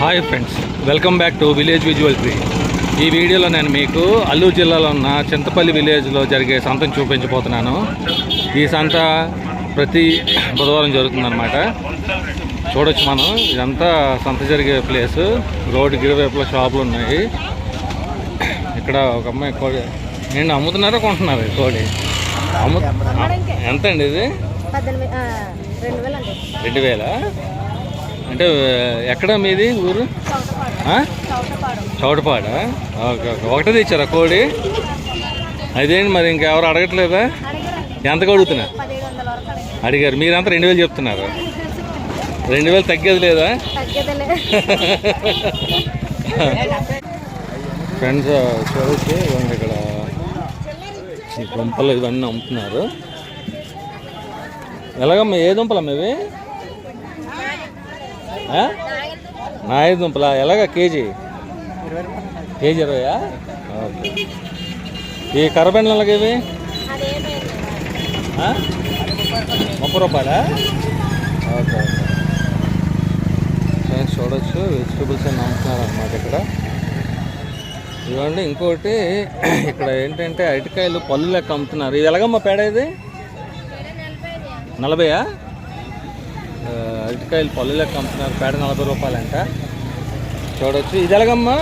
Hi friends, welcome back to village visual tree. ఈ వీడియోలో నేను మీకు అల్లూరు జిల్లాలో ఉన్న చింతపల్లి విలేజ్లో జరిగే సంతను చూపించబోతున్నాను. ఈ సంత ప్రతి బుధవారం జరుగుతుందన్నమాట. చూడొచ్చు మనం, ఇదంతా సంత జరిగే ప్లేసు. రోడ్డు గిరివైపులో షాపులు ఉన్నాయి. ఇక్కడ ఒక అమ్మాయి కోడి నేను అమ్ముతున్నారా కొంటున్నారు? కోడి ఎంత అండి ఇది? 2000. అంటే ఎక్కడ మీది ఊరు? చౌటపాడ. Okay okay. ఒకటే తెచ్చారా కోడి? అదేంటి మరి ఇంకెవరు అడగట్లేదా? ఎంతకు అడుగుతున్నా అడిగారు? మీరంతా 2000 చెప్తున్నారు. 2000 తగ్గేది లేదా? ఫ్రెండ్స్ చూడొచ్చు, ఇక్కడ ఈ దుంపలు ఇవన్నీ అమ్ముతున్నారు. ఎలాగమ్మా? ఏ దుంపలమ్మా ఇవి? నాయ దుంపలా? ఎలాగా కేజీ? కేజీ 20. ఓకే. ఈ కర్రబెండలు ఎలాగ ఇవి? 30 రూపాయలా? ఓకే. ఫ్రెండ్స్ చూడొచ్చు, వెజిటబుల్స్ అన్నీ అమ్ముతున్నారు అన్నమాట ఇక్కడ. ఇవ్వండి. ఇంకోటి ఇక్కడ ఏంటంటే అరటికాయలు పళ్ళు లెక్క అమ్ముతున్నారు. ఇది ఎలాగమ్మా పేడ? ఇది 40. అరటికాయలు పళ్ళు లెక్క అమ్ముతున్నారు. పేడ 40 రూపాయలంట. చూడవచ్చు. ఇది ఎలాగమ్మా?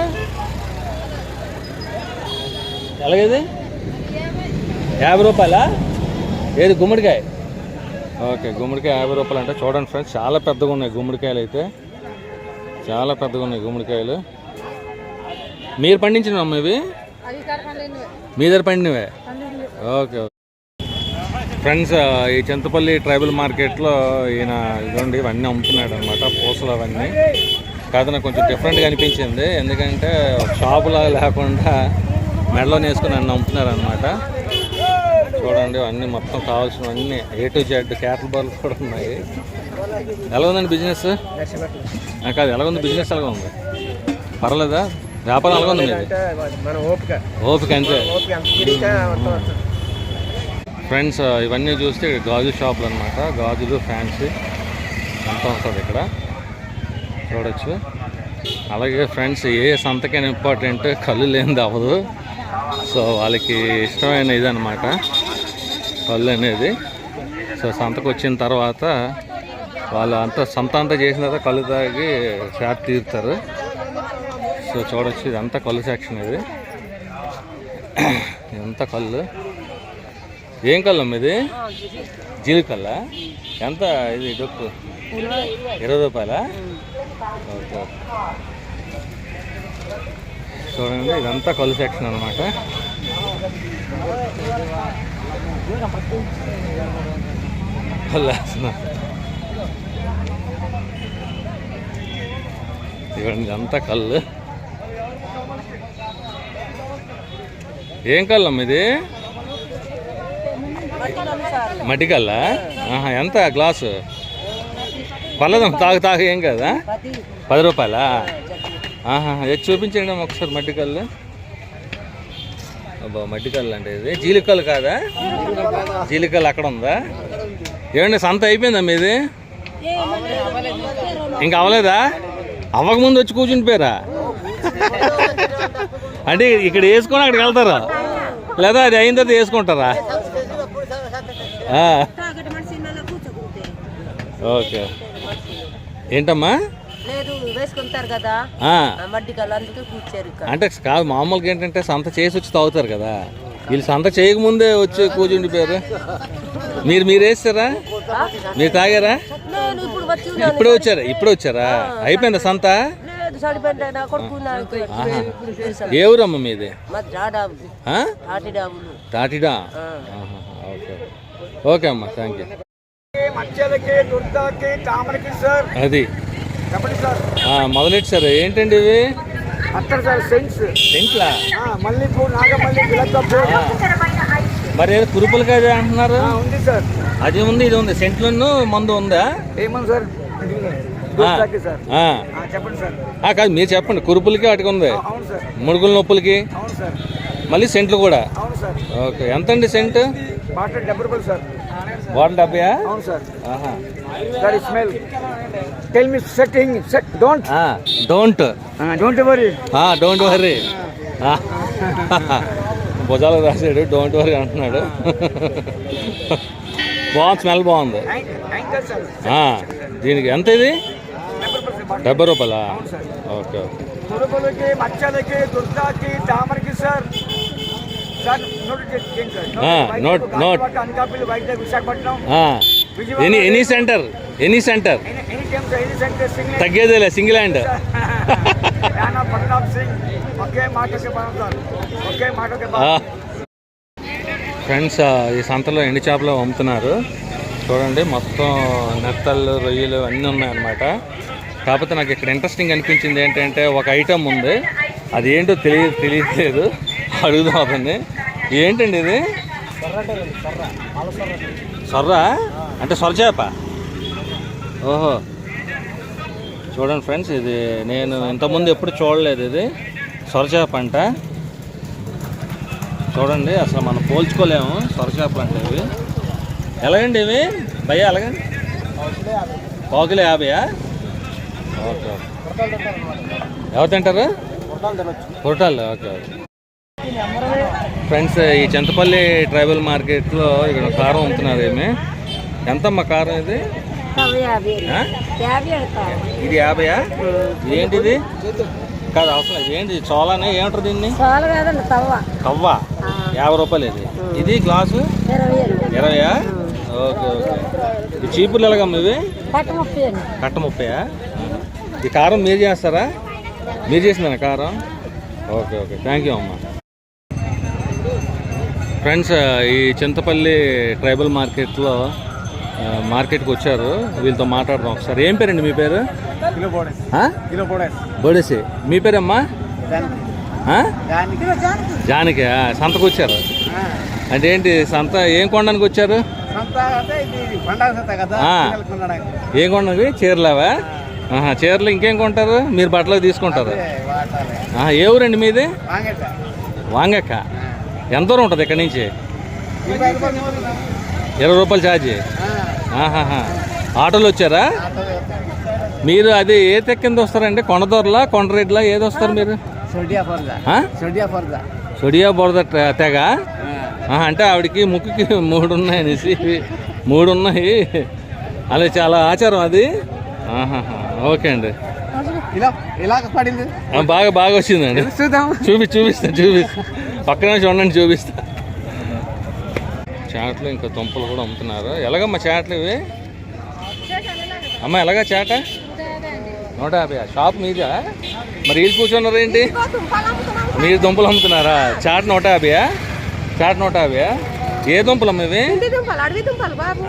ఎలాగేది? 50 రూపాయలా? ఏది? గుమ్మడికాయ. ఓకే, గుమ్మడికాయ 50 రూపాయలు అంట. చూడండి ఫ్రెండ్స్, చాలా పెద్దగా ఉన్నాయి గుమ్మడికాయలు. అయితే చాలా పెద్దగా ఉన్నాయి గుమ్మడికాయలు. మీరు పండించినవమ్మా ఇవి? మీ దగ్గర పండినవే? Okay okay. ఫ్రెండ్స్, ఈ చింతపల్లి ట్రైబల్ మార్కెట్లో ఈయన ఇదిగోండి ఇవన్నీ అమ్ముతున్నాడు అనమాట. పూసలు అవన్నీ కాదు, నాకు కొంచెం డిఫరెంట్గా అనిపించింది. ఎందుకంటే షాపులా లేకుండా మెడలో వేసుకుని అన్నీ అమ్ముతున్నారు అనమాట. చూడండి, అన్నీ మొత్తం కావాల్సినవన్నీ A to Z క్యాటల్ బార్లు కూడా ఉన్నాయి. ఎలా ఉందండి బిజినెస్? కాదు, ఎలా ఉంది బిజినెస్? ఎలాగ ఉంది? పర్లేదా? వ్యాపారం ఎలాగ ఉంది? ఓపిక అంతే. ఫ్రెండ్స్, ఇవన్నీ చూస్తే గాజు షాపులు అనమాట. గాజులు, ఫ్యాన్సీ అంతా వస్తుంది ఇక్కడ. చూడొచ్చు. అలాగే ఫ్రెండ్స్, ఏ సంతకైనా ఇంపార్టెంట్, కళ్ళు లేనిది అవ్వదు. సో వాళ్ళకి ఇష్టమైన ఇదన్నమాట కళ్ళు అనేది. సో సంతకు వచ్చిన తర్వాత వాళ్ళు సంత అంతా చేసిన తర్వాత కళ్ళు తాగి షాప్ తీరుతారు. సో చూడొచ్చు, ఇదంతా కళ్ళు సెక్షన్. ఇదంతా కళ్ళు. ఏం కళ్ళం ఇది? జీలికల్లా? ఎంత ఇది? డొక్కు 20 రూపాయలా? ఓకే. చూడండి, ఇదంతా కళ్ళు సెక్షన్ అనమాట. ఇవ్వండి, ఇదంతా కళ్ళు. ఏం కళ్ళం ఇది? మట్టి కల్లా? ఎంత గ్లాసు? పర్లేదమ్మా, తాగు ఏం కదా? 10 రూపాయలా? చూపించండి ఒకసారి మట్టి కళ్ళు. అబ్బా, మట్టి కళ్ళు అంటే ఇది జీలికల్లు కాదా? జీలికల్లు అక్కడ ఉందా? ఏమండి, సంత అయిపోయిందా మీది? ఇంకా అవ్వలేదా? అవ్వకముందు వచ్చి కూర్చుని పోయారా? అంటే ఇక్కడ వేసుకొని అక్కడికి వెళ్తారా, లేదా అది అయిన తర్వాత వేసుకుంటారా? ఓకే. ఏంటమ్మా? అంటే కాదు, మామూలుగా ఏంటంటే సంత చేసి వచ్చి తాగుతారు కదా. వీళ్ళు సంత చేయకముందే వచ్చి కూర్చుండిపోయారు. మీరు వేస్తారా? మీరు తాగారా? ఇప్పుడే వచ్చారా? అయిపోయిందా సంత? ఏ ఊరమ్మా మీది? తాటిడా. ఓకే ఓకే అమ్మా, థ్యాంక్ యూ. అది మొదలెట్టి సార్. ఏంటండి ఇవి? సెంట్లా? మరి ఏదో కురుపులు కాదు అంటున్నారు. అది ఉంది, ఇది ఉంది. సెంట్లను మందు ఉందా? కాదు, మీరు చెప్పండి. కురుపులకి వాటికి ఉంది, ముడుగుల నొప్పులకి, మళ్ళీ సెంట్లు కూడా. ఓకే. ఎంత అండి సెంట్? బాటిల్ 70 రూపాయలు సార్. బాటిల్ 70? అవును sir. That smell. Tell me setting. Set. Don't. Don't worry. Don't worry. భుజాలు రాసాడు డోంట్ వరీ అంటున్నాడు. బాగుంది, స్మెల్ బాగుంది. దీనికి ఎంత ఇది? 70 రూపాయలా? Okay okay. తురుపులకి, మచ్చలకి, దుర్గాకి, తామరకి sir. Note. Anakapalli, Vizag, Visakhapatnam, any centre తగ్గేదేలే, సింగిల్ హ్యాండ్. ఫ్రెండ్స్, ఈ సంతలో ఎండు చేపలు అమ్ముతున్నారు చూడండి. మొత్తం నెత్తళ్ళు, రొయ్యలు అన్నీ ఉన్నాయన్నమాట. కాకపోతే నాకు ఇక్కడ ఇంట్రెస్టింగ్ అనిపించింది ఏంటంటే ఒక ఐటమ్ ఉంది, అది ఏంటో తెలియట్లేదు. అడుగుదాం అతన్ని. ఏంటండి ఇది? సొర్రా అంటే సొర చేప. ఓహో, చూడండి ఫ్రెండ్స్, ఇది నేను ఇంతకుముందు ఎప్పుడు చూడలేదు. ఇది సొర చేప అంట. చూడండి, అసలు మనం పోల్చుకోలేము సొర చేపలు అంటే. ఇవి ఎలాగండి ఇవి భయ్యా? ఎలాగండి? ½ కిలో 50. Okay okay. ఎవరు తింటారు? పొరటాలు. Okay okay. ఫ్రెండ్స్, ఈ చింతపల్లి ట్రైబల్ మార్కెట్లో ఇక్కడ కారం అమ్ముతున్నారు. ఏమి ఎంతమ్మా కారం ఇది? ఇది 50. ఏంటిది? కాదు అవసరం. ఏంటి చోళనే ఏమంటారు దీన్ని? కవ్వ. 50 రూపాయలు ఇది. ఇది గ్లాసు 20. Okay okay. ఈ చీపుర్లు ఎలాగమ్మ ఇవి? కట్ట 30. ఈ కారం మీరు చేస్తారా? మీరు చేసిందా కారం? ఓకే ఓకే, థ్యాంక్ యూ అమ్మా. ఫ్రెండ్స్, ఈ చింతపల్లి ట్రైబల్ మార్కెట్కి వచ్చారు. వీళ్ళతో మాట్లాడదాం ఒకసారి. ఏం పేరండి మీ పేరు? బోడేసి. మీ పేరమ్మా? జానకి. సంతకు వచ్చారు అంటే ఏంటి? సంత ఏం కొనడానికి వచ్చారు? ఏం కొనడానికి? చీరలేవా? చీరలు ఇంకేం కొంటారు? మీరు బట్టలు తీసుకుంటారు. ఏ ఊరండి మీది? వాంగక్క. ఎంత దూరం ఉంటుంది ఇక్కడ నుంచి? 20 రూపాయలు ఛార్జీ. ఆటోలో వచ్చారా మీరు? అది ఏ తెక్కింద వస్తారండి? కొండదొరలా, కొండరెడ్లా, ఏది వస్తారు మీరు? సొడియా బొరద తెగ. అంటే ఆవిడకి ముక్కుకి 3 ఉన్నాయనేసి 3 ఉన్నాయి. అలా చాలా ఆచారం అది. ఓకే అండి, బాగా వచ్చిందండి. చూపిస్తా పక్కన చూడండి, చూపిస్తా. చాట్లు ఇంకా దుంపలు కూడా అమ్ముతున్నారు. ఎలాగమ్మా చాట్లు ఇవి? అమ్మ ఎలాగా చాట? 150. షాప్ మీదా? మరి వీళ్ళు కూర్చున్నారు ఏంటి? మీరు దుంపలు అమ్ముతున్నారా? చాట్ 150. చాట్ 150. ఏ దుంపలు అమ్మ ఇవి?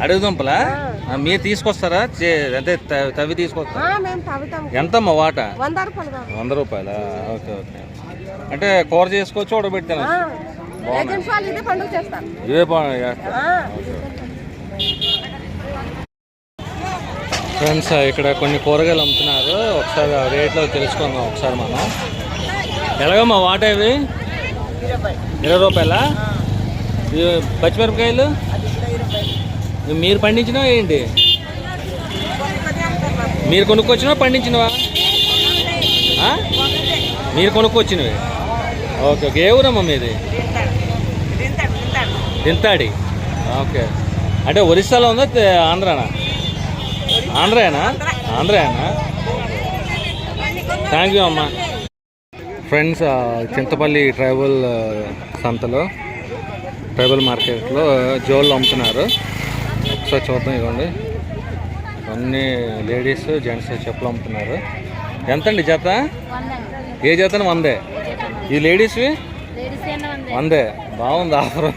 అడవి దుంపలా? మీరు తీసుకొస్తారా? అంటే తవ్వి తీసుకొస్తారా? ఎంతమ్మా వాట? 100 రూపాయలా? Okay okay. అంటే కూర చేసుకోవచ్చు, ఉడబెట్టాను. ఇవే ఫ్రెండ్స్, ఇక్కడ కొన్ని కూరగాయలు అమ్ముతున్నారు. ఒకసారి రేట్లో తెలుసుకుందాం ఒకసారి మనం. ఎలాగమ్మా వాట ఇవి? 20 రూపాయలా? ఇవి పచ్చిమిరపకాయలు మీరు పండించినవా ఏంటి? మీరు కొనుక్కొచ్చినవా పండించినవా? మీరు కొనుక్కొచ్చినవి. Okay okay. ఏ ఊరమ్మా మీది? దింతాడి. ఓకే. అంటే ఒరిస్సాలో ఉందా ఆంధ్రానా? ఆంధ్రానా? థ్యాంక్ యూ అమ్మా. ఫ్రెండ్స్, చింతపల్లి ట్రైబల్ సంతలో, ట్రైబల్ మార్కెట్లో జోళ్ళు అమ్ముతున్నారు. ఒకసారి చూద్దాం. ఇవ్వండి, అన్నీ లేడీస్ జెంట్స్ చెప్పులు అమ్ముతున్నారు. ఎంతండి జత? ఏ జతను? 100. ఈ లేడీస్వి 100. బాగుంది ఆఫర్.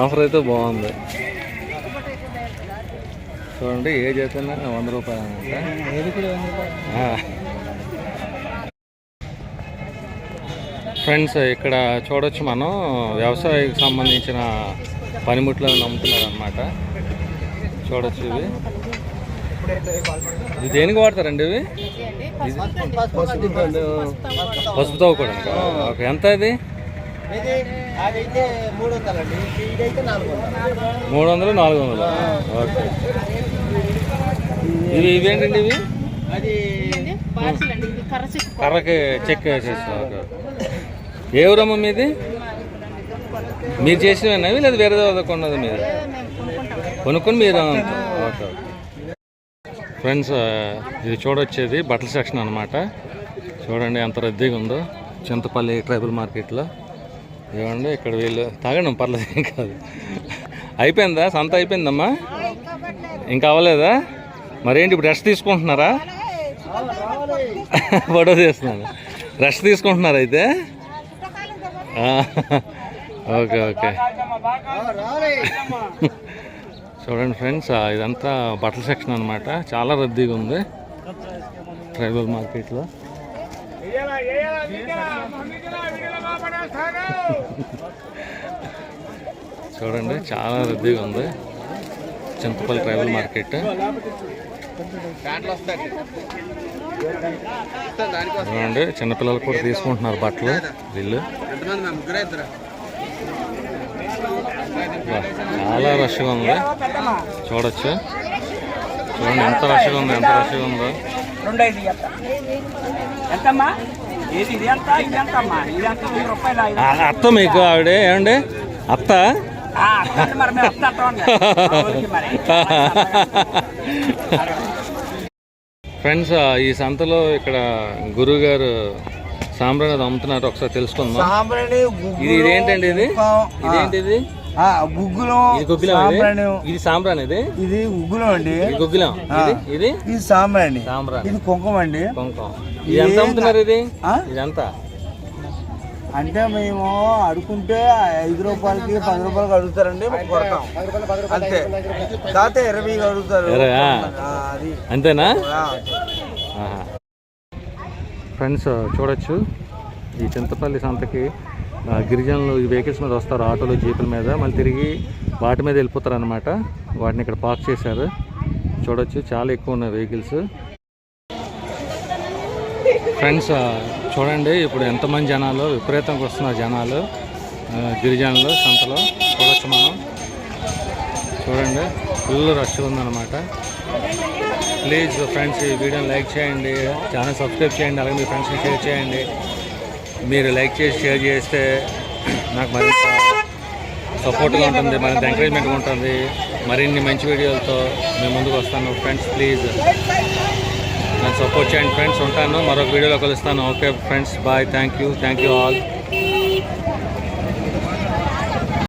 ఆఫర్ అయితే బాగుంది. చూడండి, ఏ జత 100 రూపాయలు అనమాట. ఫ్రెండ్స్, ఇక్కడ చూడొచ్చు మనం వ్యవసాయానికి సంబంధించిన పనిముట్లను అమ్ముతున్నారు అన్నమాట. చూడొచ్చు. ఇవి దేనికి వాడతారండి? ఇవి పసుపు తవ్వుకోవడానికి. ఓకే. ఎంత అది? 300, 400. ఓకే. ఇవేంటండి ఇవి బార్సులు అండి, ఇది కర్ర చెక్కు. కర్రకి చెక్ చేస్తా. ఓకే. ఏ ఊరమ్మ మీది? మీరు చేసినవి లేదా వేరే కొన్నది మీరు? కొనుక్కొని మీరు ఓకే. ఫ్రెండ్స్ ఇది చూడొచ్చేది బట్టల సెక్షన్ అనమాట. చూడండి ఎంత రద్దీగా ఉందో చింతపల్లి ట్రైబల్ మార్కెట్లో. ఏమండి ఇక్కడ వీళ్ళు తాగండి పర్లేదు, ఏం కాదు. అయిపోయిందా సంత? అయిపోయిందమ్మా, ఇంకా అవ్వలేదా? మరేంటి ఇప్పుడు రెస్ట్ తీసుకుంటున్నారా? ఫోటో తీస్తున్నాను. రెస్ట్ తీసుకుంటున్నారా అయితే? Okay okay. చూడండి ఫ్రెండ్స్ ఇదంతా బట్టల సెక్షన్ అనమాట. చాలా రద్దీగా ఉంది ట్రైబల్ మార్కెట్లో. చూడండి చాలా రద్దీగా ఉంది చింతపల్లి ట్రైబల్ మార్కెట్. చూడండి చిన్నపిల్లలు కూడా తీసుకుంటున్నారు బట్టలు వీళ్ళు. చాలా రష్గా ఉంది, చూడొచ్చు. చూడండి ఎంత రష్గా ఉందో, ఎంత రష్గా ఉందో. అత్త మీకు ఆవిడ ఏమండి? అత్త ఫ్రెండ్స్ ఈ సంతలో ఇక్కడ గురువు గారు సాంబ్రాణి అది అమ్ముతున్నారు, ఒకసారి తెలుసుకుందాం. ఇది ఇదేంటండి? ఇదేంటి ఇది? గుగ్గులం. ఇది గుగ్గులం, ఇది సాంబ్రాణి. ఇది గుగ్గులం అండి. ఇది గుగ్గులం. ఇది సాంబ్రాణి. సాంబ్రాణి, ఇది కుంకుమ అండి. కుంకుమ. ఇది ఎంత అమ్ముతున్నారు? ఇదంతా అంటే మేము అడుగుతుంటే 5 రూపాయలకి 10 రూపాయలకి అడుగుతారండి, కొడతాం అంతే. తాత 20 అడుగుతారు. అంతేనా? ఫ్రెండ్స్ చూడొచ్చు ఈ చింతపల్లి సంతకి గిరిజనులు ఈ వెహికల్స్ మీద వస్తారు, ఆటోలు జీపుల మీద, మళ్ళీ తిరిగి వాటి మీద వెళ్ళిపోతారు అనమాట. వాటిని ఇక్కడ పార్క్ చేశారు. చూడొచ్చు చాలా ఎక్కువ ఉన్నాయి వెహికల్స్. ఫ్రెండ్స్ చూడండి ఇప్పుడు ఎంతమంది జనాలు, విపరీతంగా వస్తున్నారు జనాలు గిరిజనులు సంతలో. చూడొచ్చు మనం. చూడండి ఫుల్ రష్ ఉందన్నమాట. ప్లీజ్ ఫ్రెండ్స్ ఈ వీడియోని లైక్ చేయండి, ఛానల్ సబ్స్క్రైబ్ చేయండి, అలాగే మీ ఫ్రెండ్స్కి షేర్ చేయండి. మీరు లైక్ చేసి షేర్ చేస్తే నాకు మరింత సపోర్ట్గా ఉంటుంది, మరింత ఎంకరేజ్మెంట్గా ఉంటుంది. మరిన్ని మంచి వీడియోలతో మేము ముందుకు వస్తాను. ఫ్రెండ్స్ ప్లీజ్ నన్ను సపోర్ట్ చేయండి ఫ్రెండ్స్. ఉంటాను, మరొక వీడియోలో కలుస్తాను. Okay friends, bye. Thank you all.